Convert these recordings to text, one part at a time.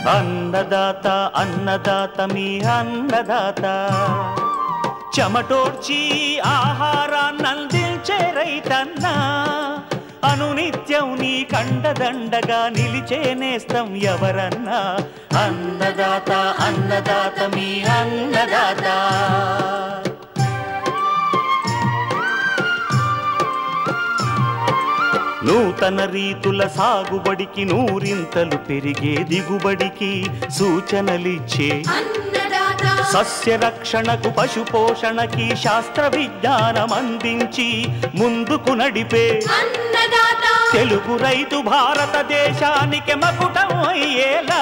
అన్నదాత అన్నదాత మీ అన్నదాత చెమటోడ్చి ఆహారాన్నందించే రైతన్నా అనునిత్యం నీ కండదండగా నిలిచే నేస్తం ఎవరన్నా అన్నదాత అన్నదాత మీ అన్నదాత నూతన రీతుల సాగుబడికి నూరింతలు పెరిగే దిగుబడికి సూచనలిచ్చే సస్య రక్షణకు పశు పోషణకి శాస్త్ర విజ్ఞానం అందించి ముందుకు నడిపే తెలుగు రైతు భారతదేశానికి మకుటం అయ్యేలా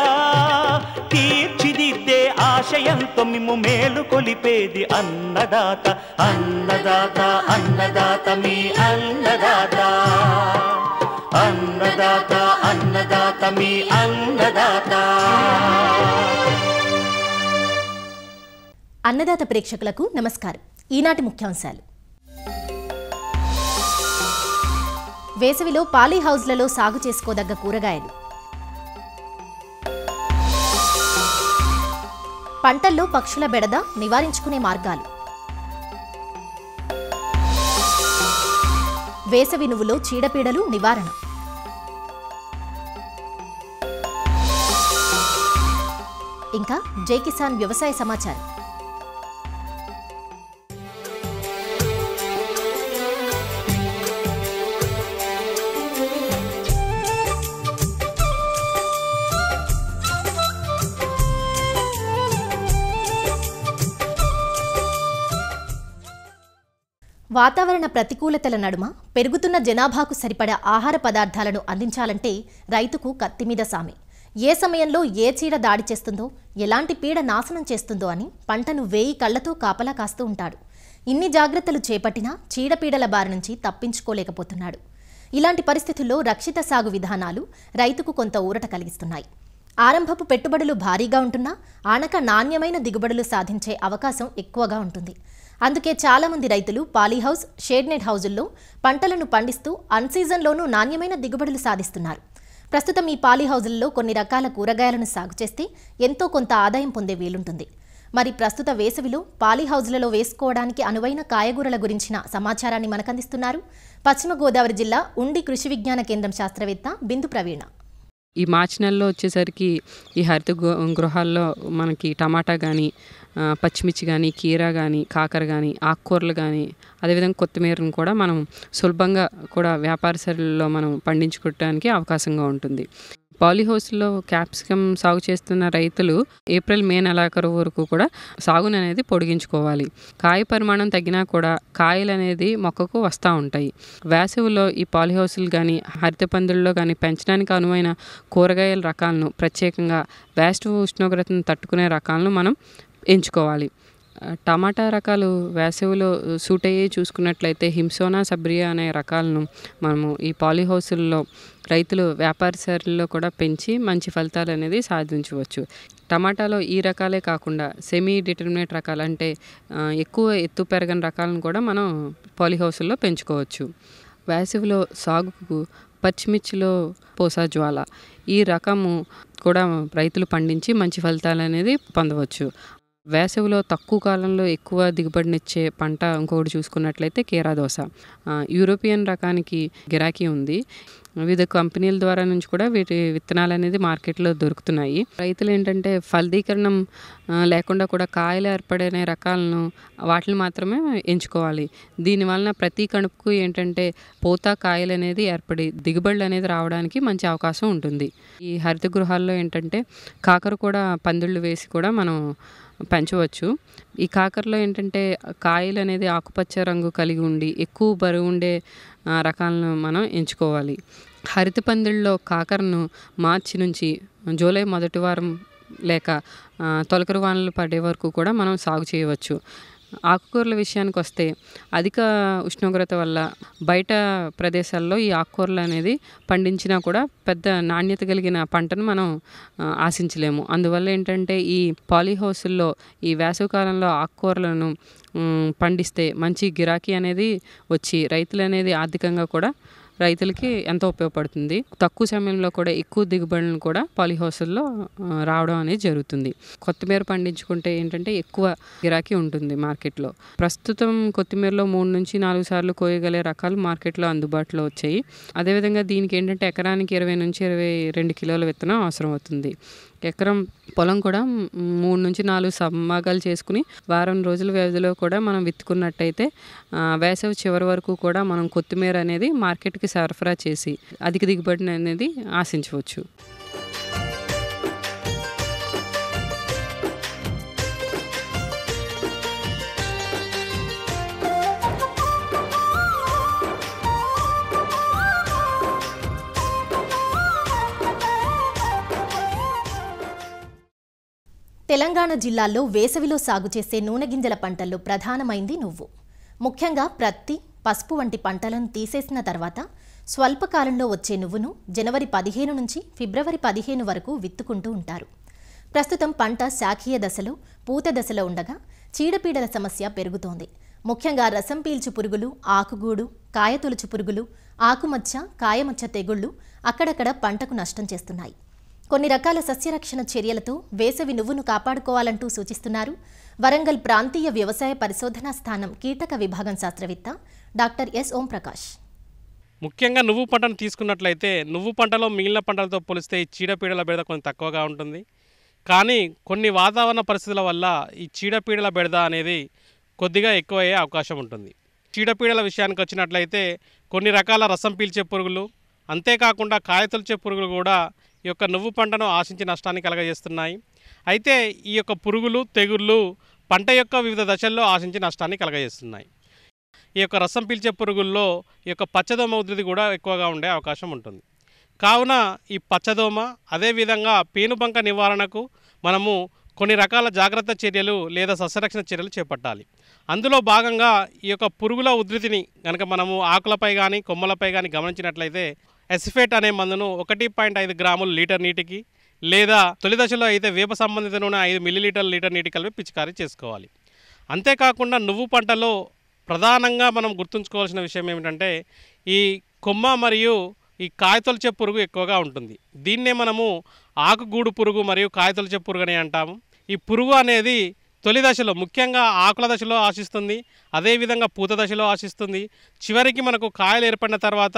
తీర్చిదిద్దే ఆశయంతో మిమ్ము మేలు కొలిపేది అన్నదాత అన్నదాత అన్నదాత మీ అన్నదాత అన్నదాత అన్నదాత మీ అన్నదాత. అన్నదాత ప్రేక్షకులకు నమస్కారం. ఈనాటి ముఖ్యాంశాలు: వేసవిలో పాలీ హౌజ్లలో సాగు చేసుకోదగ్గ కూరగాయలు, పంటల్లో పక్షుల బెడద నివారించుకునే మార్గాలు, వేసవి నువ్వులో చీడపీడలు నివారణ, ఇంకా జై కిసాన్ వ్యవసాయ సమాచారం. వాతావరణ ప్రతికూలతల నడుమ పెరుగుతున్న జనాభాకు సరిపడా ఆహార పదార్థాలను అందించాలంటే రైతుకు కత్తిమీద సామే. ఏ సమయంలో ఏ చీడ దాడి చేస్తుందో, ఎలాంటి పీడ నాశనం చేస్తుందో అని పంటను వేయి కళ్లతో కాపలా కాస్తూ ఉంటాడు. ఇన్ని జాగ్రత్తలు చేపట్టినా చీడపీడల బారి నుంచి తప్పించుకోలేకపోతున్నాడు. ఇలాంటి పరిస్థితుల్లో రక్షిత సాగు విధానాలు రైతుకు కొంత ఊరట కలిగిస్తున్నాయి. ఆరంభపు పెట్టుబడులు భారీగా ఉంటున్నా ఆనక నాణ్యమైన దిగుబడులు సాధించే అవకాశం ఎక్కువగా ఉంటుంది. అందుకే చాలామంది రైతులు పాలీహౌస్, షేడ్నెట్ హౌజుల్లో పంటలను పండిస్తూ అన్సీజన్లోనూ నాణ్యమైన దిగుబడులు సాధిస్తున్నారు. ప్రస్తుతం ఈ పాలీహౌజుల్లో కొన్ని రకాల కూరగాయలను సాగు చేస్తే ఎంతో కొంత ఆదాయం పొందే వీలుంటుంది. మరి ప్రస్తుత వేసవిలో పాలీహౌజులలో వేసుకోవడానికి అనువైన కాయగూరల గురించిన సమాచారాన్ని మనకందిస్తున్నారు పశ్చిమ గోదావరి జిల్లా ఉండి కృషి విజ్ఞాన కేంద్రం శాస్త్రవేత్త బిందు ప్రవీణ. ఈ మార్చి నెలలో వచ్చేసరికి ఈ హరిత గృహాల్లో మనకి టమాటా కానీ, పచ్చిమిర్చి కానీ, కీర కానీ, కాకర కానీ, ఆకుకూరలు కానీ, అదేవిధంగా కొత్తిమీరను కూడా మనం సులభంగా కూడా వ్యాపారశాలలో మనం పండించుకోవడానికి అవకాశంగా ఉంటుంది. పాలీహౌస్లో క్యాప్సికమ్ సాగు చేస్తున్న రైతులు ఏప్రిల్ మే నెలాఖరు వరకు కూడా సాగును అనేది పొడిగించుకోవాలి. కాయ పరిమాణం తగ్గినా కూడా కాయలు అనేది మొక్కకు వస్తూ ఉంటాయి. వేసవిలో ఈ పాలీహౌస్లు కానీ, హరిత పందుల్లో కానీ పెంచడానికి అనువైన కూరగాయల రకాలను, ప్రత్యేకంగా వేసవి ఉష్ణోగ్రతను తట్టుకునే రకాలను మనం ఎంచుకోవాలి. టమాటా రకాలు వేసవిలో సూట్ అయ్యే చూసుకున్నట్లయితే హింసోనా సబ్రియా అనే రకాలను మనము ఈ పాలీహౌస్ల్లో రైతులు వ్యాపారశాలలో కూడా పెంచి మంచి ఫలితాలు అనేది సాధించవచ్చు. టమాటాలో ఈ రకాలే కాకుండా సెమీ డిటర్మినేట్ రకాలు, అంటే ఎక్కువ ఎత్తు పెరగని రకాలను కూడా మనం పాలీహౌస్ల్లో పెంచుకోవచ్చు. వేసవిలో సాగుకు పచ్చిమిర్చిలో పోసా జ్వాల ఈ రకము కూడా రైతులు పండించి మంచి ఫలితాలు అనేది పొందవచ్చు. వేసవిలో తక్కువ కాలంలో ఎక్కువ దిగుబడినిచ్చే పంట ఇంకొకటి చూసుకున్నట్లయితే కీరా దోస. యూరోపియన్ రకానికి గిరాకీ ఉంది. వివిధ కంపెనీల ద్వారా నుంచి కూడా వీటి విత్తనాలు అనేది మార్కెట్లో దొరుకుతున్నాయి. రైతులు ఏంటంటే ఫలదీకరణం లేకుండా కూడా కాయలు ఏర్పడే రకాలను వాటిని మాత్రమే ఎంచుకోవాలి. దీనివలన ప్రతి కణుపుకు ఏంటంటే పూత కాయలు అనేది ఏర్పడి దిగుబడులు అనేది రావడానికి మంచి అవకాశం ఉంటుంది. ఈ హరిత గృహాల్లో ఏంటంటే కాకర కూడా పందిళ్ళు వేసి కూడా మనం పెంచవచ్చు. ఈ కాకరలో ఏంటంటే కాయలు అనేది ఆకుపచ్చ రంగు కలిగి ఉండి ఎక్కువ బరువు ఉండే రకాలను మనం ఎంచుకోవాలి. హరిత పందిళ్ళలో కాకరను మార్చి నుంచి జూలై మొదటి వారం లేక తొలకరి వానలు పడే వరకు కూడా మనం సాగు చేయవచ్చు. ఆకుకూరల విషయానికి వస్తే అధిక ఉష్ణోగ్రత వల్ల బయట ప్రదేశాల్లో ఈ ఆకుకూరలు అనేది పండించినా కూడా పెద్ద నాణ్యత కలిగిన పంటను మనం ఆశించలేము. అందువల్ల ఏంటంటే ఈ పాలీహౌస్ల్లో ఈ వేసవికాలంలో ఆకుకూరలను పండిస్తే మంచి గిరాకీ అనేది వచ్చి రైతులు అనేది ఆర్థికంగా కూడా రైతులకి ఎంతో ఉపయోగపడుతుంది. తక్కువ సమయంలో కూడా ఎక్కువ దిగుబడులను కూడా పాలీహౌస్లో రావడం అనేది జరుగుతుంది. కొత్తిమీర పండించుకుంటే ఏంటంటే ఎక్కువ గిరాకీ ఉంటుంది మార్కెట్లో. ప్రస్తుతం కొత్తిమీరలో 3 నుంచి 4 సార్లు కోయగలే రకాలు మార్కెట్లో అందుబాటులో వచ్చాయి. అదేవిధంగా దీనికి ఏంటంటే ఎకరానికి 20 నుంచి 22 కిలోల విత్తనం అవసరం అవుతుంది. ఎకరం పొలం కూడా 3 నుంచి 4 సమాగాలు చేసుకుని వారం రోజుల వ్యవధిలో కూడా మనం విత్తుకున్నట్టయితే వేసవి చివరి వరకు కూడా మనం కొత్తిమీర అనేది మార్కెట్కి సరఫరా చేసి అధిక దిగుబడిని అనేది ఆశించవచ్చు. తెలంగాణ జిల్లాల్లో వేసవిలో సాగు చేసే నూనె గింజల పంటల్లో ప్రధానమైంది నువ్వు. ముఖ్యంగా ప్రత్తి, పసుపు వంటి పంటలను తీసేసిన తర్వాత స్వల్పకాలంలో వచ్చే నువ్వును జనవరి 15 నుంచి ఫిబ్రవరి 15 వరకు విత్తుకుంటూ ఉంటారు. ప్రస్తుతం పంట శాఖీయ దశలో, పూత దశలో ఉండగా చీడపీడల సమస్య పెరుగుతోంది. ముఖ్యంగా రసం పీల్చు పురుగులు, ఆకుగూడు, కాయతొలుచు పురుగులు, ఆకుమచ్చ, కాయమచ్చ తెగుళ్లు అక్కడక్కడ పంటకు నష్టం చేస్తున్నాయి. కొన్ని రకాల సస్యరక్షణ చర్యలతో వేసవి నువ్వును కాపాడుకోవాలంటూ సూచిస్తున్నారు వరంగల్ ప్రాంతీయ వ్యవసాయ పరిశోధనా స్థానం కీటక విభాగం శాస్త్రవేత్త డాక్టర్ ఎస్ ఓంప్రకాష్. ముఖ్యంగా నువ్వు పంటను తీసుకున్నట్లయితే నువ్వు పంటలో మిగిలిన పంటలతో పోలిస్తే ఈ చీడపీడల బెడద కొంచెం తక్కువగా ఉంటుంది. కానీ కొన్ని వాతావరణ పరిస్థితుల వల్ల ఈ చీడపీడల బెడద అనేది కొద్దిగా ఎక్కువయ్యే అవకాశం ఉంటుంది. చీడపీడల విషయానికి వచ్చినట్లయితే కొన్ని రకాల రసం పీల్చే పురుగులు, అంతేకాకుండా కాయతొలిచే పురుగులు కూడా ఈ యొక్క నువ్వు పంటను ఆశించి నష్టాన్ని కలగజేస్తున్నాయి. అయితే ఈ యొక్క పురుగులు, తెగుళ్ళు పంట యొక్క వివిధ దశల్లో ఆశించి నష్టాన్ని కలగజేస్తున్నాయి. ఈ యొక్క రసం పీల్చే పురుగుల్లో ఈ యొక్క పచ్చదోమ ఉధృతి కూడా ఎక్కువగా ఉండే అవకాశం ఉంటుంది. కావున ఈ పచ్చదోమ అదేవిధంగా పేనుబంక నివారణకు మనము కొన్ని రకాల జాగ్రత్త చర్యలు లేదా సస్యరక్షణ చర్యలు చేపట్టాలి. అందులో భాగంగా ఈ యొక్క పురుగుల ఉధృతిని కనుక మనము ఆకులపై కానీ కొమ్మలపై కానీ గమనించినట్లయితే ఎసిఫేట్ అనే మందును 1.5 గ్రాములు లీటర్ నీటికి లేదా తొలి దశలో అయితే వేప సంబంధిత నూనె 5 మిల్లీలీటర్ల లీటర్ నీటి కలిపి పిచికారీ చేసుకోవాలి. అంతేకాకుండా నువ్వు పంటలో ప్రధానంగా మనం గుర్తుంచుకోవాల్సిన విషయం ఏమిటంటే ఈ కొమ్మ మరియు ఈ కాయతొలిచే పురుగు ఎక్కువగా ఉంటుంది. దీన్నే మనము ఆకుగూడు పురుగు మరియు కాయతొలిచే పురుగు అని అంటాము. ఈ పురుగు అనేది తొలి దశలో ముఖ్యంగా ఆకుల దశలో ఆశిస్తుంది, అదేవిధంగా పూత దశలో ఆశిస్తుంది. చివరికి మనకు కాయలు ఏర్పడిన తర్వాత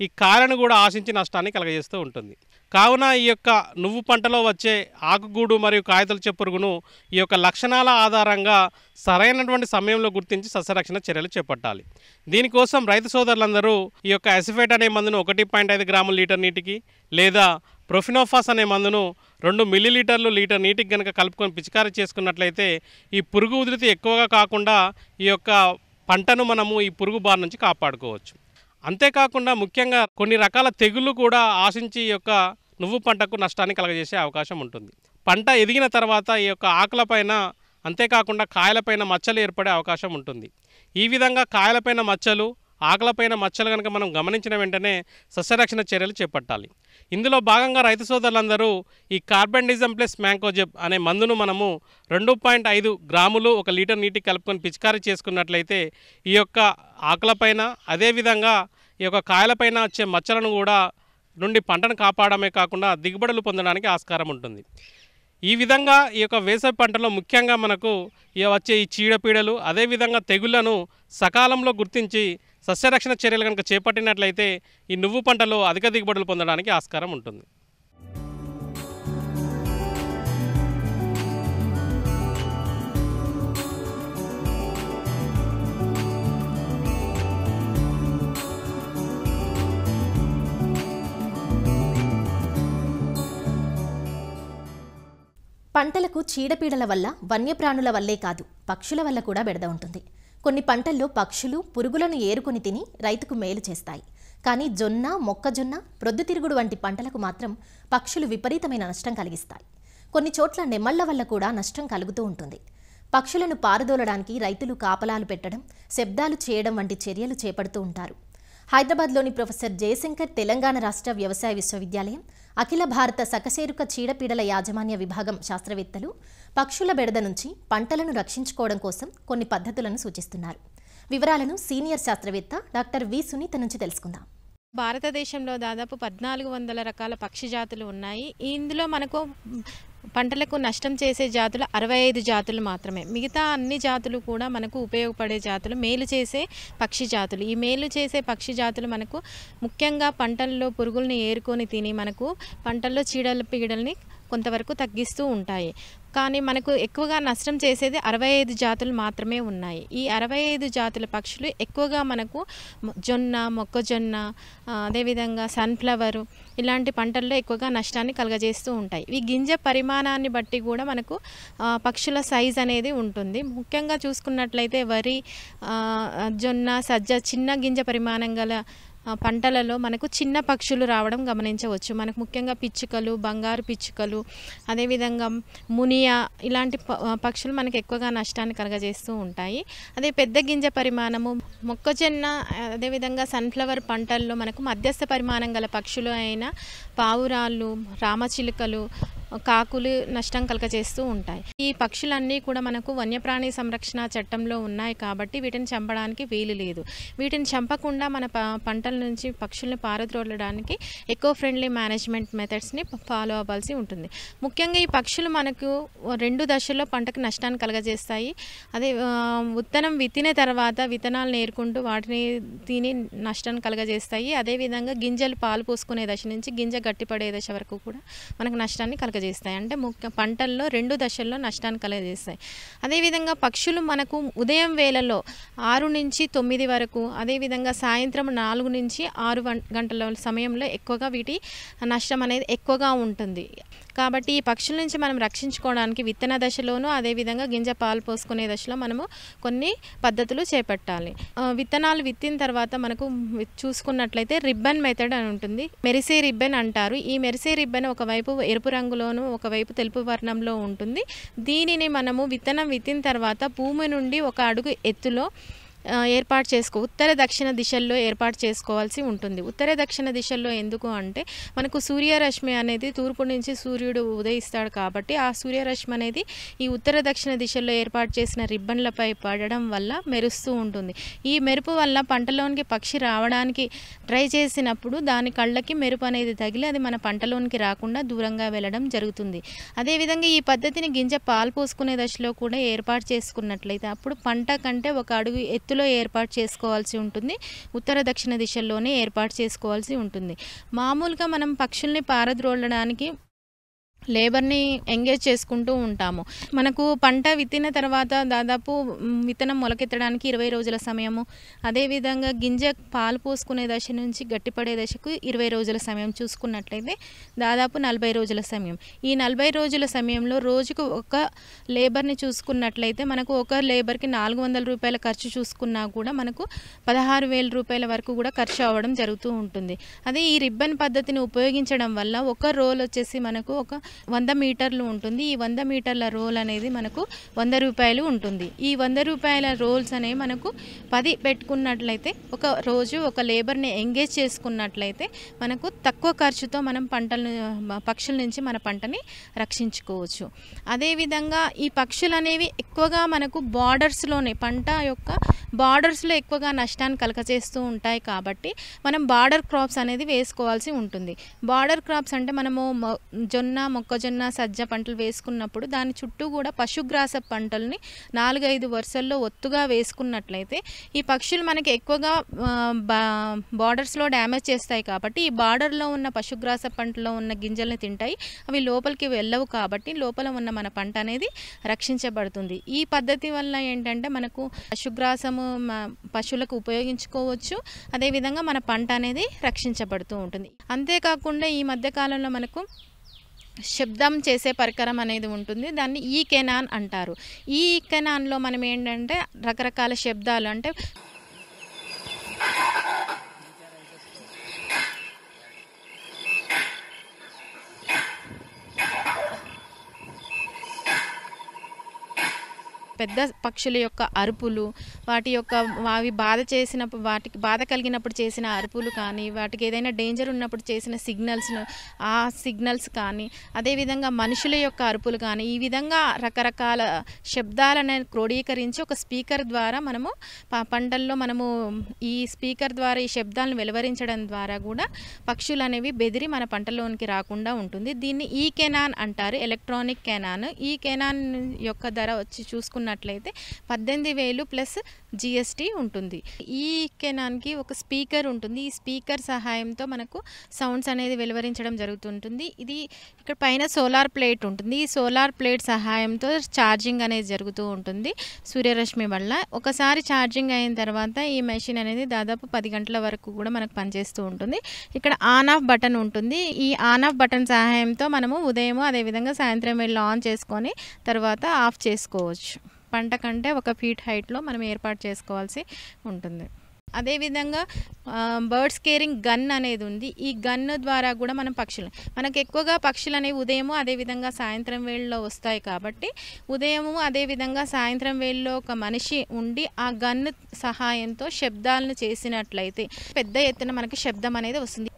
ఈ కాయలను కూడా ఆశించి నష్టాన్ని కలగజేస్తూ ఉంటుంది. కావున ఈ యొక్క నువ్వు పంటలో వచ్చే ఆకుగూడు మరియు కాయతొలిచే పురుగును ఈ యొక్క లక్షణాల ఆధారంగా సరైనటువంటి సమయంలో గుర్తించి సస్యరక్షణ చర్యలు చేపట్టాలి. దీనికోసం రైతు సోదరులందరూ ఈ యొక్క ఎసిఫేట్ అనే మందును 1.5 గ్రాముల లీటర్ నీటికి లేదా ప్రొఫినోఫాస్ అనే మందును 2 మిల్లీలీటర్లు లీటర్ నీటికి కనుక కలుపుకొని పిచికారీ చేసుకున్నట్లయితే ఈ పురుగు ఉధృతి ఎక్కువగా కాకుండా ఈ యొక్క పంటను మనము ఈ పురుగు బారి నుంచి కాపాడుకోవచ్చు. అంతేకాకుండా ముఖ్యంగా కొన్ని రకాల తెగుళ్ళు కూడా ఆశించి ఈ యొక్క నువ్వు పంటకు నష్టాన్ని కలగజేసే అవకాశం ఉంటుంది. పంట ఎదిగిన తర్వాత ఈ యొక్క ఆకులపైన అంతేకాకుండా కాయలపైన మచ్చలు ఏర్పడే అవకాశం ఉంటుంది. ఈ విధంగా కాయలపైన మచ్చలు, ఆకులపైన మచ్చలు కనుక మనం గమనించిన వెంటనే సస్యరక్షణ చర్యలు చేపట్టాలి. ఇందులో భాగంగా రైతు సోదరులందరూ ఈ కార్బెండిజమ్ ప్లస్ మ్యాంకోజెబ్ అనే మందును మనము 2.5 గ్రాములు 1 లీటర్ నీటికి కలుపుకొని పిచికారీ చేసుకున్నట్లయితే ఈ యొక్క ఆకులపైన అదేవిధంగా ఈ యొక్క కాయలపైన వచ్చే మచ్చలను కూడా నుండి పంటను కాపాడమే కాకుండా దిగుబడులు పొందడానికి ఆస్కారం ఉంటుంది. ఈ విధంగా ఈ యొక్క వేసవి పంటలో ముఖ్యంగా మనకు వచ్చే ఈ చీడపీడలు అదేవిధంగా తెగుళ్లను సకాలంలో గుర్తించి సస్యరక్షణ చర్యలు కనుక చేపట్టినట్లయితే ఈ నువ్వు పంటలో అధిక దిగుబడులు పొందడానికి ఆస్కారం ఉంటుంది. పంటలకు చీడపీడల వల్ల వన్యప్రాణుల వల్లే కాదు పక్షుల వల్ల కూడా బెడద ఉంటుంది. కొన్ని పంటల్లో పక్షులు పురుగులను ఏరుకొని తిని రైతుకు మేలు చేస్తాయి. కానీ జొన్న, మొక్కజొన్న, ప్రొద్దుతిరుగుడు వంటి పంటలకు మాత్రం పక్షులు విపరీతమైన నష్టం కలిగిస్తాయి. కొన్ని చోట్ల నెమళ్ల వల్ల కూడా నష్టం కలుగుతూ ఉంటుంది. పక్షులను పారదోలడానికి రైతులు కాపలాలు పెట్టడం, శబ్దాలు చేయడం వంటి చర్యలు చేపడుతూ ఉంటారు. హైదరాబాద్లోని ప్రొఫెసర్ జయశంకర్ తెలంగాణ రాష్ట్ర వ్యవసాయ విశ్వవిద్యాలయం అఖిల భారత సకశేరుక చీడపీడల యాజమాన్య విభాగం శాస్త్రవేత్తలు పక్షుల బెడద నుంచి పంటలను రక్షించుకోవడం కోసం కొన్ని పద్ధతులను సూచిస్తున్నారు. వివరాలను సీనియర్ శాస్త్రవేత్త డాక్టర్ వి సునీత నుంచి తెలుసుకుందాం. భారతదేశంలో దాదాపు 1400 రకాల పక్షి జాతులు ఉన్నాయి. ఇందులో మనకు పంటలకు నష్టం చేసే జాతులు 65 జాతులు మాత్రమే. మిగతా అన్ని జాతులు కూడా మనకు ఉపయోగపడే జాతులు, మేలు చేసే పక్షి జాతులు. ఈ మేలు చేసే పక్షి జాతులు మనకు ముఖ్యంగా పంటల్లో పురుగుల్ని ఏరుకొని తిని మనకు పంటల్లో చీడల పీడల్ని కొంతవరకు తగ్గిస్తూ ఉంటాయి. కానీ మనకు ఎక్కువగా నష్టం చేసేది 65 జాతులు మాత్రమే ఉన్నాయి. ఈ 65 జాతుల పక్షులు ఎక్కువగా మనకు జొన్న, మొక్కజొన్న, అదేవిధంగా సన్ఫ్లవరు ఇలాంటి పంటల్లో ఎక్కువగా నష్టాన్ని కలుగజేస్తూ ఉంటాయి. ఈ గింజ పరిమాణాన్ని బట్టి కూడా మనకు పక్షుల సైజ్ అనేది ఉంటుంది. ముఖ్యంగా చూసుకున్నట్లయితే వరి, జొన్న, సజ్జ చిన్న గింజ పరిమాణం గల పంటలలో మనకు చిన్న పక్షులు రావడం గమనించవచ్చు. మనకు ముఖ్యంగా పిచ్చుకలు, బంగారు పిచ్చుకలు, అదేవిధంగా మునియా ఇలాంటి పక్షులు మనకు ఎక్కువగా నష్టాన్ని కలగజేస్తూ ఉంటాయి. అదే పెద్ద గింజ పరిమాణము మొక్కజొన్న, అదేవిధంగా సన్ఫ్లవర్ పంటల్లో మనకు మధ్యస్థ పరిమాణం గల పక్షులు అయిన పావురాళ్ళు, రామచిలుకలు, కాకులు నష్టం కలగజేస్తూ ఉంటాయి. ఈ పక్షులన్నీ కూడా మనకు వన్యప్రాణి సంరక్షణ చట్టంలో ఉన్నాయి కాబట్టి వీటిని చంపడానికి వీలు లేదు. వీటిని చంపకుండా మన పంటల నుంచి పక్షుల్ని పారద్రోలడానికి ఎకో ఫ్రెండ్లీ మేనేజ్మెంట్ మెథడ్స్ని ఫాలో అవ్వాల్సి ఉంటుంది. ముఖ్యంగా ఈ పక్షులు మనకు 2 దశల్లో పంటకు నష్టాన్ని కలగజేస్తాయి. అదే విత్తనం విత్తిన తర్వాత విత్తనాలను ఏరుకుంటూ వాటిని తిని నష్టాన్ని కలగజేస్తాయి. అదేవిధంగా గింజలు పాలు పోసుకునే దశ నుంచి గింజ గట్టిపడే దశ వరకు కూడా మనకు నష్టాన్ని కలగజేస్తాయి. అంటే పంటల్లో 2 దశల్లో నష్టాన్ని కలగజేస్తాయి. అదేవిధంగా పక్షులు మనకు ఉదయం వేళలో 6 నుంచి 9 వరకు, అదేవిధంగా సాయంత్రం 4 నుంచి 6 గంటల సమయంలో ఎక్కువగా వీటి నష్టం అనేది ఎక్కువగా ఉంటుంది. కాబట్టి ఈ పక్షుల నుంచి మనం రక్షించుకోవడానికి విత్తన దశలోనూ అదేవిధంగా గింజ పాలు పోసుకునే దశలో మనము కొన్ని పద్ధతులు చేపట్టాలి. విత్తనాలు విత్తిన తర్వాత మనకు చూసుకున్నట్లయితే రిబ్బన్ మెథడ్ అని ఉంటుంది. మెరిసే రిబ్బన్ అంటారు. ఈ మెరిసే రిబ్బన్ ఒకవైపు ఎరుపు రంగులోను, ఒకవైపు తెలుపు వర్ణంలో ఉంటుంది. దీనిని మనము విత్తనం విత్తిన తర్వాత భూమి నుండి 1 అడుగు ఎత్తులో ఉత్తర దక్షిణ దిశల్లో ఏర్పాటు చేసుకోవాల్సి ఉంటుంది. ఉత్తర దక్షిణ దిశల్లో ఎందుకు అంటే మనకు సూర్యరశ్మి అనేది తూర్పు నుంచి సూర్యుడు ఉదయిస్తాడు కాబట్టి ఆ సూర్యరశ్మి అనేది ఈ ఉత్తర దక్షిణ దిశల్లో ఏర్పాటు చేసిన రిబ్బన్లపై పడడం వల్ల మెరుస్తూ ఉంటుంది. ఈ మెరుపు వల్ల పంటలోనికి పక్షి రావడానికి ట్రై చేసినప్పుడు దాని కళ్ళకి మెరుపు అనేది తగిలి అది మన పంటలోనికి రాకుండా దూరంగా వెళ్ళడం జరుగుతుంది. అదేవిధంగా ఈ పద్ధతిని గింజ పాలు పోసుకునే దశలో కూడా ఏర్పాటు చేసుకున్నట్లయితే అప్పుడు పంట కంటే 1 అడుగు ఎత్తులో ఏర్పాటు చేసుకోవాల్సి ఉంటుంది. ఉత్తర దక్షిణ దిశల్లోనే ఏర్పాటు చేసుకోవాల్సి ఉంటుంది. మామూలుగా మనం పక్షుల్ని పారద్రోలడానికి లేబర్ని ఎంగేజ్ చేసుకుంటూ ఉంటాము. మనకు పంట విత్తిన తర్వాత దాదాపు విత్తనం మొలకెత్తడానికి 20 రోజుల సమయము, అదేవిధంగా గింజ పాలు పోసుకునే దశ నుంచి గట్టిపడే దశకు 20 రోజుల సమయం చూసుకున్నట్లయితే దాదాపు 40 రోజుల సమయం. ఈ 40 రోజుల సమయంలో రోజుకు 1 లేబర్ని చూసుకున్నట్లయితే మనకు 1 లేబర్కి 400 రూపాయల ఖర్చు చూసుకున్నా కూడా మనకు 16,000 రూపాయల వరకు కూడా ఖర్చు అవ్వడం జరుగుతూ ఉంటుంది. అదే ఈ రిబ్బన్ పద్ధతిని ఉపయోగించడం వల్ల 1 రోల్ వచ్చేసి మనకు 100 మీటర్లు ఉంటుంది. ఈ 100 మీటర్ల రోల్ అనేది మనకు 100 రూపాయలు ఉంటుంది. ఈ 100 రూపాయల రోల్స్ అనేవి మనకు 10 పెట్టుకున్నట్లయితే ఒక రోజు 1 లేబర్ని ఎంగేజ్ చేసుకున్నట్లయితే మనకు తక్కువ ఖర్చుతో మనం పక్షుల నుంచి మన పంటని రక్షించుకోవచ్చు. అదేవిధంగా ఈ పక్షులు అనేవి ఎక్కువగా మనకు బార్డర్స్లోనే పంట యొక్క బార్డర్స్లో ఎక్కువగా నష్టాన్ని కలగజేస్తూ ఉంటాయి కాబట్టి మనం బార్డర్ క్రాప్స్ అనేది వేసుకోవాల్సి ఉంటుంది. బార్డర్ క్రాప్స్ అంటే మనము జొన్న, మొక్కజొన్న, సజ్జ పంటలు వేసుకున్నప్పుడు దాని చుట్టూ కూడా పశుగ్రాస పంటల్ని 4-5 వరుసల్లో ఒత్తుగా వేసుకున్నట్లయితే ఈ పక్షులు మనకి ఎక్కువగా బార్డర్స్లో డ్యామేజ్ చేస్తాయి కాబట్టి ఈ బార్డర్లో ఉన్న పశుగ్రాస పంటలో ఉన్న గింజల్ని తింటాయి. అవి లోపలికి వెళ్ళవు కాబట్టి లోపల ఉన్న మన పంట అనేది రక్షించబడుతుంది. ఈ పద్ధతి వల్ల ఏంటంటే మనకు పశుగ్రాసము పశువులకు ఉపయోగించుకోవచ్చు. అదేవిధంగా మన పంట అనేది రక్షించబడుతూ ఉంటుంది. అంతేకాకుండా ఈ మధ్యకాలంలో మనకు శబ్దం చేసే పరికరం అనేది ఉంటుంది. దాన్ని ఈ కెనాన్ అంటారు. ఈ కెనాన్లో మనం ఏంటంటే రకరకాల శబ్దాలు అంటే పెద్ద పక్షుల యొక్క అరుపులు, వాటి యొక్క అవి బాధ చేసినప్పుడు, వాటికి బాధ కలిగినప్పుడు చేసిన అరుపులు కానీ, వాటికి ఏదైనా డేంజర్ ఉన్నప్పుడు చేసిన సిగ్నల్స్ కానీ, అదేవిధంగా మనుషుల యొక్క అరుపులు కానీ, ఈ విధంగా రకరకాల శబ్దాలను క్రోడీకరించి ఒక స్పీకర్ ద్వారా మనము పంటల్లో మనము ఈ స్పీకర్ ద్వారా ఈ శబ్దాలను వెలువరించడం ద్వారా కూడా పక్షులు అనేవి బెదిరి మన పంటలోనికి రాకుండా ఉంటుంది. దీన్ని ఈ కెనాన్ అంటారు, ఎలక్ట్రానిక్ కెనాన్. ఈ కెనాన్ యొక్క ధర వచ్చి చూసుకున్నట్లయితే 18,000 ప్లస్ GST ఉంటుంది. ఈ కెనాన్కి ఒక స్పీకర్ ఉంటుంది. ఈ స్పీకర్ సహాయంతో మనకు సౌండ్స్ అనేది వెలువరించడం జరుగుతుంటుంది. ఇది ఇక్కడ పైన సోలార్ ప్లేట్ ఉంటుంది. ఈ సోలార్ ప్లేట్ సహాయంతో ఛార్జింగ్ అనేది జరుగుతూ ఉంటుంది సూర్యరశ్మి వల్ల. ఒకసారి ఛార్జింగ్ అయిన తర్వాత ఈ మెషిన్ అనేది దాదాపు 10 గంటల వరకు కూడా మనకు పనిచేస్తూ ఉంటుంది. ఇక్కడ ఆన్ ఆఫ్ బటన్ ఉంటుంది. ఈ ఆన్ ఆఫ్ బటన్ సహాయంతో మనము ఉదయం అదేవిధంగా సాయంత్రం వేళ ఆన్ చేసుకొని తర్వాత ఆఫ్ చేసుకోవచ్చు. పంట కంటే 1 ఫీట్ హైట్లో మనం ఏర్పాటు చేసుకోవాల్సి ఉంటుంది. అదేవిధంగా బర్డ్స్ కేరింగ్ గన్ అనేది ఉంది. ఈ గన్ ద్వారా కూడా మనకు ఎక్కువగా పక్షులు అనేవి ఉదయము అదేవిధంగా సాయంత్రం వేళలో వస్తాయి కాబట్టి ఉదయము అదేవిధంగా సాయంత్రం వేళలో ఒక మనిషి ఉండి ఆ గన్ సహాయంతో శబ్దాలను చేసినట్లయితే పెద్ద ఎత్తున మనకి శబ్దం అనేది వస్తుంది.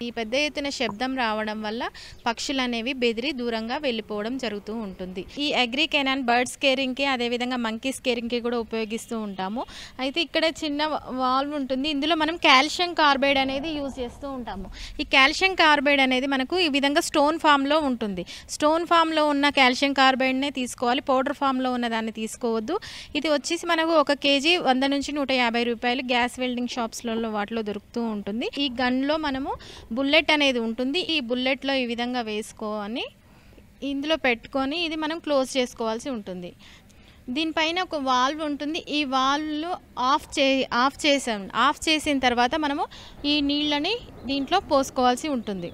ఈ పెద్ద ఎత్తున శబ్దం రావడం వల్ల పక్షులు అనేవి బెదిరి దూరంగా వెళ్ళిపోవడం జరుగుతూ ఉంటుంది. ఈ అగ్రి కెనాన్ బర్డ్స్ కేరింగ్కి అదేవిధంగా మంకీస్ కేరింగ్కి కూడా ఉపయోగిస్తూ ఉంటాము. అయితే ఇక్కడ చిన్న వాల్వ్ ఉంటుంది. ఇందులో మనం కాల్షియం కార్బైడ్ అనేది యూజ్ చేస్తూ ఉంటాము. ఈ కాల్షియం కార్బైడ్ అనేది మనకు ఈ విధంగా స్టోన్ ఫామ్లో ఉంటుంది. స్టోన్ ఫామ్లో ఉన్న కాల్షియం కార్బైడ్నే తీసుకోవాలి, పౌడర్ ఫామ్లో ఉన్న దాన్ని తీసుకోవద్దు. ఇది వచ్చేసి మనకు 1 kg 100 నుంచి 150 రూపాయలు గ్యాస్ వెల్డింగ్ షాప్స్లలో వాటిలో దొరుకుతూ ఉంటుంది. ఈ గన్లో మనము బుల్లెట్ అనేది ఉంటుంది. ఈ బుల్లెట్లో ఈ విధంగా వేసుకొని ఇందులో పెట్టుకొని ఇది మనం క్లోజ్ చేసుకోవాల్సి ఉంటుంది. దీనిపైన ఒక వాల్వ్ ఉంటుంది. ఈ వాల్వ్ ఆఫ్ చేసిన తర్వాత మనము ఈ నీళ్ళని దీంట్లో పోసుకోవాల్సి ఉంటుంది.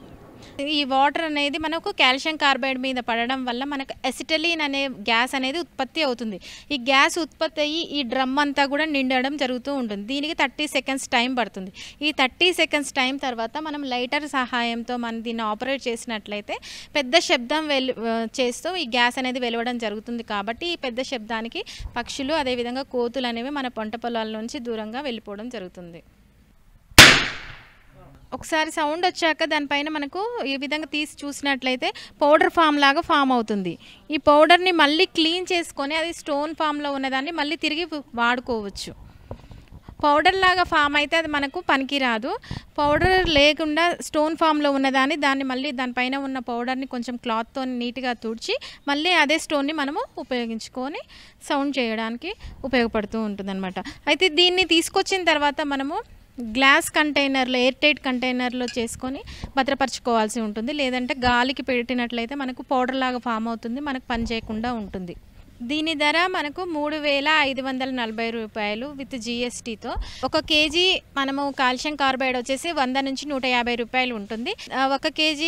ఈ వాటర్ అనేది మనకు కాల్షియం కార్బైడ్ మీద పడడం వల్ల మనకు ఎసిటలిన్ అనే గ్యాస్ అనేది ఉత్పత్తి అవుతుంది. ఈ గ్యాస్ ఉత్పత్తి అయ్యి ఈ డ్రమ్ అంతా కూడా నిండడం జరుగుతూ ఉంటుంది. దీనికి 30 సెకండ్స్ టైం పడుతుంది. ఈ 30 సెకండ్స్ టైం తర్వాత మనం లైటర్ సహాయంతో మనం దీన్ని ఆపరేట్ చేసినట్లయితే పెద్ద శబ్దం చేస్తూ ఈ గ్యాస్ అనేది వెలువడం జరుగుతుంది. కాబట్టి ఈ పెద్ద శబ్దానికి పక్షులు అదేవిధంగా కోతులు అనేవి మన పంట పొలాల నుంచి దూరంగా వెళ్ళిపోవడం జరుగుతుంది. ఒకసారి సౌండ్ వచ్చాక దానిపైన మనకు ఈ విధంగా తీసి చూసినట్లయితే పౌడర్ ఫామ్ లాగా ఫామ్ అవుతుంది. ఈ పౌడర్ని మళ్ళీ క్లీన్ చేసుకొని అది స్టోన్ ఫామ్లో ఉన్నదాన్ని మళ్ళీ తిరిగి వాడుకోవచ్చు. పౌడర్ లాగా ఫామ్ అయితే అది మనకు పనికిరాదు. పౌడర్ లేకుండా స్టోన్ ఫామ్లో దాన్ని మళ్ళీ దానిపైన ఉన్న పౌడర్ని కొంచెం క్లాత్తో నీట్గా తుడిచి మళ్ళీ అదే స్టోన్ని మనము ఉపయోగించుకొని సౌండ్ చేయడానికి ఉపయోగపడుతూ ఉంటుందన్నమాట. అయితే దీన్ని తీసుకొచ్చిన తర్వాత మనము గ్లాస్ కంటైనర్లో ఎయిర్ టైట్ కంటైనర్లో చేసుకొని భద్రపరచుకోవాల్సి ఉంటుంది. లేదంటే గాలికి పెట్టినట్లయితే మనకు పౌడర్ లాగా ఫామ్ అవుతుంది, మనకు పని చేయకుండా ఉంటుంది. దీని ధర మనకు 3,540 రూపాయలు విత్ GSTతో. 1 kg మనము కాల్షియం కార్బైడ్ వచ్చేసి 100 నుంచి 150 రూపాయలు ఉంటుంది. 1 kg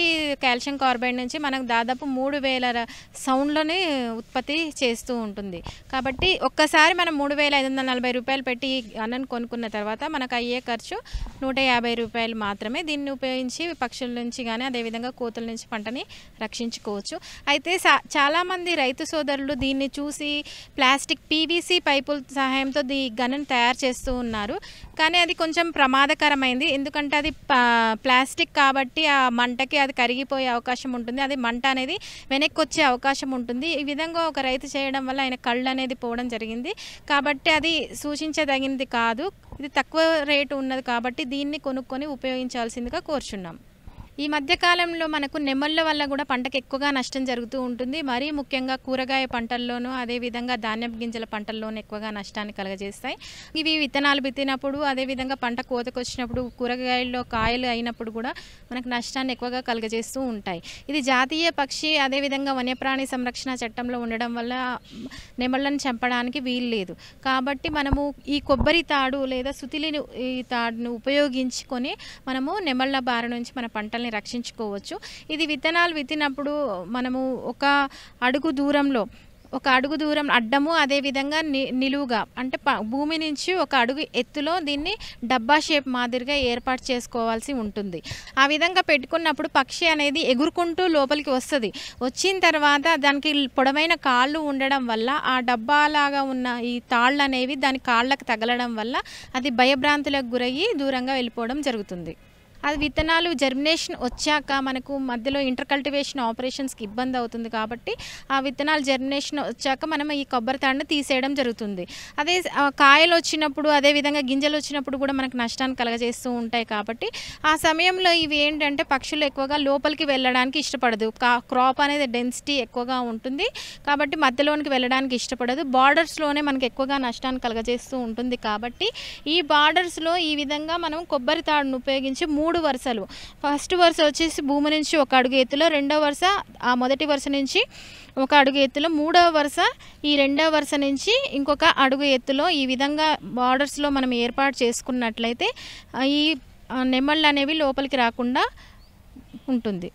కాల్షియం కార్బైడ్ నుంచి మనకు దాదాపు 3,000 సౌండ్లని ఉత్పత్తి చేస్తూ ఉంటుంది. కాబట్టి ఒక్కసారి మనం 3,540 రూపాయలు పెట్టి అన్నను కొనుక్కున్న తర్వాత మనకు అయ్యే ఖర్చు 150 రూపాయలు మాత్రమే. దీన్ని ఉపయోగించి పక్షుల నుంచి కానీ అదేవిధంగా కోతుల నుంచి పంటని రక్షించుకోవచ్చు. అయితే చాలామంది రైతు సోదరులు దీన్ని చూసి ప్లాస్టిక్ PVC పైపుల సహాయంతో గన్ను తయారు చేస్తూ ఉన్నారు. కానీ అది కొంచెం ప్రమాదకరమైంది. ఎందుకంటే అది ప్లాస్టిక్ కాబట్టి ఆ మంటకి అది కరిగిపోయే అవకాశం ఉంటుంది. అది మంట అనేది వెనక్కి వచ్చే అవకాశం ఉంటుంది. ఈ విధంగా ఒక రైతు చేయడం వల్ల ఆయన కళ్ళు అనేది పోవడం జరిగింది. కాబట్టి అది సూచించదగినది కాదు. ఇది తక్కువ రేటు ఉన్నది కాబట్టి దీన్ని కొనుక్కొని ఉపయోగించాల్సిందిగా కోరుచున్నాం. ఈ మధ్యకాలంలో మనకు నెమళ్ళ వల్ల కూడా పంటకు ఎక్కువగా నష్టం జరుగుతూ ఉంటుంది. మరీ ముఖ్యంగా కూరగాయ పంటల్లోనూ అదేవిధంగా ధాన్యం గింజల పంటల్లోనూ ఎక్కువగా నష్టాన్ని కలుగజేస్తాయి. ఇవి విత్తనాలు విత్తినప్పుడు అదేవిధంగా పంట కోతకు వచ్చినప్పుడు కూరగాయల్లో కాయలు అయినప్పుడు కూడా మనకు నష్టాన్ని ఎక్కువగా కలుగజేస్తూ ఉంటాయి. ఇది జాతీయ పక్షి అదేవిధంగా వన్యప్రాణి సంరక్షణ చట్టంలో ఉండడం వల్ల నెమళ్ళను చంపడానికి వీలు లేదు. కాబట్టి మనము ఈ కొబ్బరి తాడు లేదా సుతిలి తాడును ఉపయోగించుకొని మనము నెమళ్ళ బారి నుంచి మన పంటల్ని రక్షించుకోవచ్చు. ఇది విత్తనాలు విత్తినప్పుడు మనము 1 అడుగు దూరంలో ఒక అడుగు దూరం అడ్డము, అదేవిధంగా నిలువుగా అంటే భూమి నుంచి ఒక అడుగు ఎత్తులో దీన్ని డబ్బా షేప్ మాదిరిగా ఏర్పాటు చేసుకోవాల్సి ఉంటుంది. ఆ విధంగా పెట్టుకున్నప్పుడు పక్షి అనేది ఎగురుకుంటూ లోపలికి వస్తుంది. వచ్చిన తర్వాత దానికి పొడవైన కాళ్ళు ఉండడం వల్ల ఆ డబ్బాలాగా ఉన్న ఈ తాళ్ళు అనేవి దాని కాళ్ళకు తగలడం వల్ల అది భయభ్రాంతులకు గురయ్యి దూరంగా వెళ్ళిపోవడం జరుగుతుంది. అది విత్తనాలు జర్మినేషన్ వచ్చాక మనకు మధ్యలో ఇంటర్ కల్టివేషన్ ఆపరేషన్స్కి ఇబ్బంది అవుతుంది కాబట్టి ఆ విత్తనాలు జర్మినేషన్ వచ్చాక మనం ఈ కొబ్బరి తాడును తీసేయడం జరుగుతుంది. అదే కాయలు వచ్చినప్పుడు, అదేవిధంగా గింజలు వచ్చినప్పుడు కూడా మనకు నష్టాన్ని కలగజేస్తూ ఉంటాయి కాబట్టి ఆ సమయంలో ఇవి ఏంటంటే పక్షులు ఎక్కువగా లోపలికి వెళ్ళడానికి ఇష్టపడదు. క్రాప్ అనేది డెన్సిటీ ఎక్కువగా ఉంటుంది కాబట్టి మధ్యలోనికి వెళ్ళడానికి ఇష్టపడదు. బార్డర్స్లోనే మనకు ఎక్కువగా నష్టాన్ని కలగజేస్తూ ఉంటుంది కాబట్టి ఈ బార్డర్స్లో ఈ విధంగా మనం కొబ్బరి తాడును ఉపయోగించి 3 వరుసలు, ఫస్ట్ వరుస వచ్చేసి భూమి నుంచి ఒక అడుగు ఎత్తులో, రెండవ వరుస ఆ మొదటి వరుస నుంచి ఒక అడుగు ఎత్తులో, మూడవ వరుస ఈ రెండవ వరుస నుంచి ఇంకొక అడుగు ఎత్తులో ఈ విధంగా బార్డర్స్లో మనం ఏర్పాటు చేసుకున్నట్లయితే ఈ నెమళ్ళు అనేవి లోపలికి రాకుండా ఉంటుంది.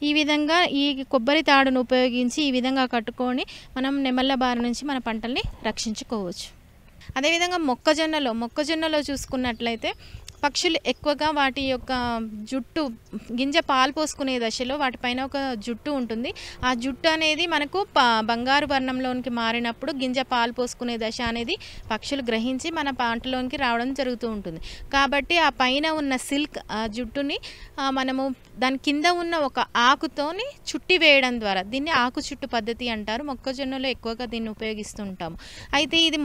ఈ విధంగా ఈ కొబ్బరి తాడును ఉపయోగించి ఈ విధంగా కట్టుకొని మనం నెమళ్ళ బారి నుంచి మన పంటల్ని రక్షించుకోవచ్చు. అదేవిధంగా మొక్కజొన్నలో చూసుకున్నట్లయితే పక్షులు ఎక్కువగా వాటి యొక్క జుట్టు, గింజ పాలు పోసుకునే దశలో వాటిపైన ఒక జుట్టు ఉంటుంది. ఆ జుట్టు అనేది మనకు బంగారు వర్ణంలోనికి మారినప్పుడు గింజ పాలు పోసుకునే దశ అనేది పక్షులు గ్రహించి మన పంటలోనికి రావడం జరుగుతూ ఉంటుంది. కాబట్టి ఆ పైన ఉన్న సిల్క్ ఆ జుట్టుని మనము దాని కింద ఉన్న ఒక ఆకుతోని చుట్టి వేయడం ద్వారా, దీన్ని ఆకు చుట్టు పద్ధతి అంటారు. మొక్కజొన్నలో ఎక్కువగా దీన్ని ఉపయోగిస్తుంటాము. అయితే ఇది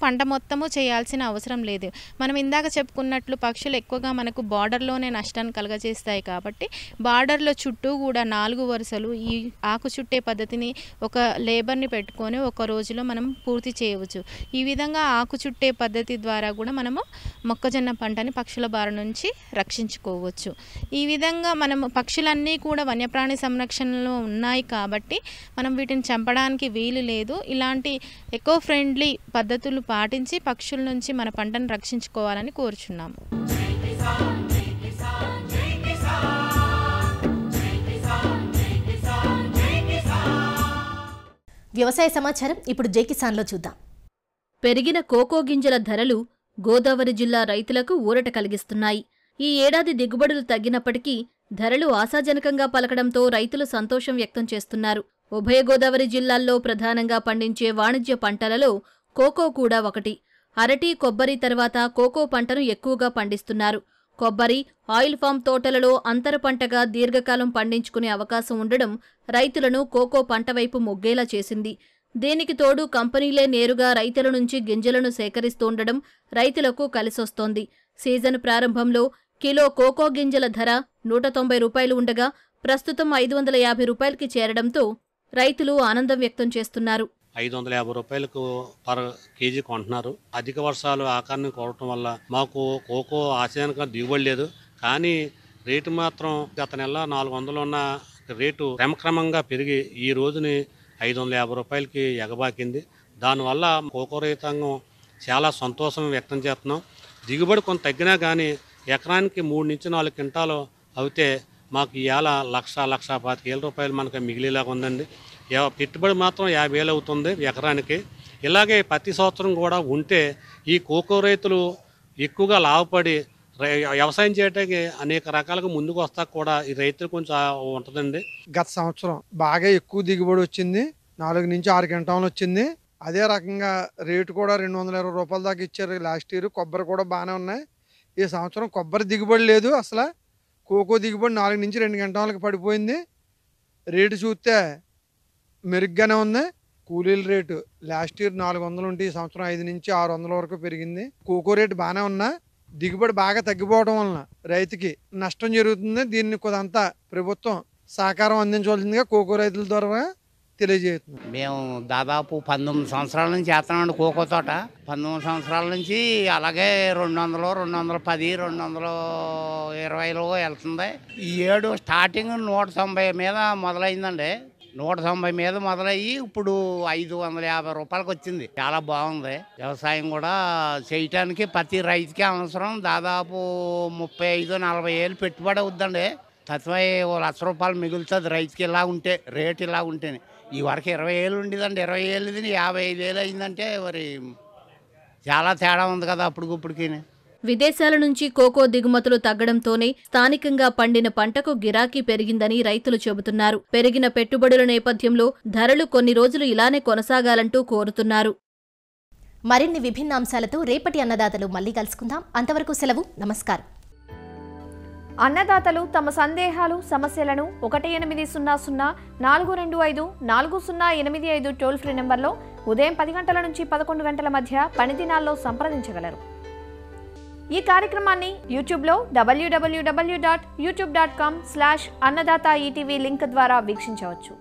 పంట మొత్తము చేయాల్సిన అవసరం లేదు. మనం ఇందాక చెప్పుకున్నట్లు పక్షులు ఎక్కువగా మనకు బార్డర్లోనే నష్టాన్ని కలగజేస్తాయి కాబట్టి బార్డర్లో చుట్టూ కూడా 4 వరుసలు ఈ ఆకు చుట్టే పద్ధతిని ఒక లేబర్ని పెట్టుకొని ఒక రోజులో మనం పూర్తి చేయవచ్చు. ఈ విధంగా ఆకు చుట్టే పద్ధతి ద్వారా కూడా మనము మొక్కజొన్న పంటని పక్షుల బారి నుంచి రక్షించుకోవచ్చు. ఈ విధంగా మనము పక్షులన్నీ కూడా వన్యప్రాణి సంరక్షణలో ఉన్నాయి కాబట్టి మనం వీటిని చంపడానికి వీలు లేదు. ఇలాంటి ఎకో ఫ్రెండ్లీ పద్ధతులు పాటించి పక్షుల నుంచి మన పంటను రక్షించుకోవాలని కోరుచున్నాము. వ్యవసాయ సమాచారం ఇప్పుడు జై కిసాన్లో చూద్దాం. పెరిగిన కోకో గింజల ధరలు గోదావరి జిల్లా రైతులకు ఊరట కలిగిస్తున్నాయి. ఈ ఏడాది దిగుబడులు తగ్గినప్పటికీ ధరలు ఆశాజనకంగా పలకడంతో రైతులు సంతోషం వ్యక్తం చేస్తున్నారు. ఉభయ గోదావరి జిల్లాల్లో ప్రధానంగా పండించే వాణిజ్య పంటలలో కోకో కూడా ఒకటి. అరటి, కొబ్బరి తర్వాత కోకో పంటను ఎక్కువగా పండిస్తున్నారు. కొబ్బరి, ఆయిల్ ఫామ్ తోటలలో అంతర పంటగా దీర్ఘకాలం పండించుకునే అవకాశం ఉండడం రైతులను కోకో పంట వైపు మొగ్గేలా చేసింది. దీనికి తోడు కంపెనీలే నేరుగా రైతుల నుంచి గింజలను సేకరిస్తుండడం రైతులకు కలిసొస్తోంది. సీజన్ ప్రారంభంలో కిలో కోకో గింజల ధర 190 రూపాయలు ఉండగా ప్రస్తుతం 550 రూపాయలకి చేరడంతో రైతులు ఆనందం వ్యక్తం చేస్తున్నారు. 550 రూపాయలకు పర్ కేజీ కొంటున్నారు. అధిక వర్షాలు ఆకారాన్ని కోరటం వల్ల మాకు కోకో ఆశయానికి దిగుబడి లేదు. కానీ రేటు మాత్రం గత నెల 400 ఉన్న రేటు క్రమక్రమంగా పెరిగి ఈ రోజుని 550 రూపాయలకి ఎగబాకింది. దానివల్ల కోకో రైతాంగం చాలా సంతోషం వ్యక్తం చేస్తున్నాం. దిగుబడి కొంత తగ్గినా కానీ ఎకరానికి 3 నుంచి 4 క్వింటాలు అయితే మాకు ఇవాళ 1,25,000 రూపాయలు మనకు మిగిలేలాగా ఉందండి. పెట్టుబడి మాత్రం 50,000 అవుతుంది ఎకరానికి. ఇలాగే ప్రతి సంవత్సరం కూడా ఉంటే ఈ కోకో రైతులు ఎక్కువగా లాభపడి వ్యవసాయం చేయడానికి అనేక రకాలుగా ముందుకు వస్తా కూడా ఈ రైతులు కొంచెం ఉంటుందండి. గత సంవత్సరం బాగా ఎక్కువ దిగుబడి వచ్చింది, 4 నుంచి 6 క్వింటాలు వచ్చింది. అదే రకంగా రేటు కూడా 220 రూపాయల దాకా ఇచ్చారు లాస్ట్ ఇయర్. కొబ్బరి కూడా బాగానే ఉన్నాయి. ఈ సంవత్సరం కొబ్బరి దిగుబడి లేదు. అసలు కోకో దిగుబడి 4 నుంచి 2 క్వింటాలకు పడిపోయింది. రేటు చూస్తే మెరుగ్గానే ఉంది. కూలీల రేటు లాస్ట్ ఇయర్ 400 ఉంటే ఈ సంవత్సరం 5 నుంచి 600 వరకు పెరిగింది. కోకో రేటు బాగానే ఉన్నా దిగుబడి బాగా తగ్గిపోవడం వలన రైతుకి నష్టం జరుగుతుంది. దీన్ని కొంత ప్రభుత్వం సహకారం అందించవలసిందిగా కోకో రైతుల ద్వారా తెలియజేస్తున్నాం. మేము దాదాపు 19 సంవత్సరాల నుంచి చేస్తున్నామండి కోకో తోట. 19 సంవత్సరాల నుంచి అలాగే 200, 210, 220లో వెళ్తుంది. ఈ ఏడు స్టార్టింగ్ 190 మీద మొదలైందండి. 190 మీద మొదలయ్యి ఇప్పుడు 550 రూపాయలకు వచ్చింది. చాలా బాగుంది. వ్యవసాయం కూడా చేయటానికి ప్రతి రైతుకి అవసరం. దాదాపు 35-40 ఏళ్ళు పెట్టుబడి అవుద్దండి. తత్వై 1,00,000 రూపాయలు మిగులుతుంది రైతుకి ఇలా ఉంటే, రేటు ఇలా ఉంటేనే. ఈ వరకు 20 ఏళ్ళు ఉండేదండి, 20 ఏళ్ళది 55 ఏళ్ళు అయిందంటే మరి చాలా తేడా ఉంది కదా అప్పటికిప్పటికి. విదేశాల నుంచి కోకో దిగుమతులు తగ్గడంతోనే స్థానికంగా పండిన పంటకు గిరాకీ పెరిగిందని రైతులు చెబుతున్నారు. పెరిగిన పెట్టుబడుల నేపథ్యంలో ధరలు కొన్ని రోజులు ఇలానే కొనసాగాలంటూ కోరుతున్నారు. మరిన్ని విభిన్న అంశాలతో రేపటి అన్నదాతలు మళ్ళీ కలుసుకుందాం. అంతవరకు సెలవు. నమస్కారం. అన్నదాతలు తమ సందేహాలు, సమస్యలను 1800-425-4085 టోల్ ఫ్రీ నెంబర్లో ఉదయం 10 గంటల నుంచి 11 గంటల మధ్య పని దినాల్లో సంప్రదించగలరు. ఈ కార్యక్రమాన్ని యూట్యూబ్లో www.youtube.com/annadaata ETV లింక్ ద్వారా వీక్షించవచ్చు.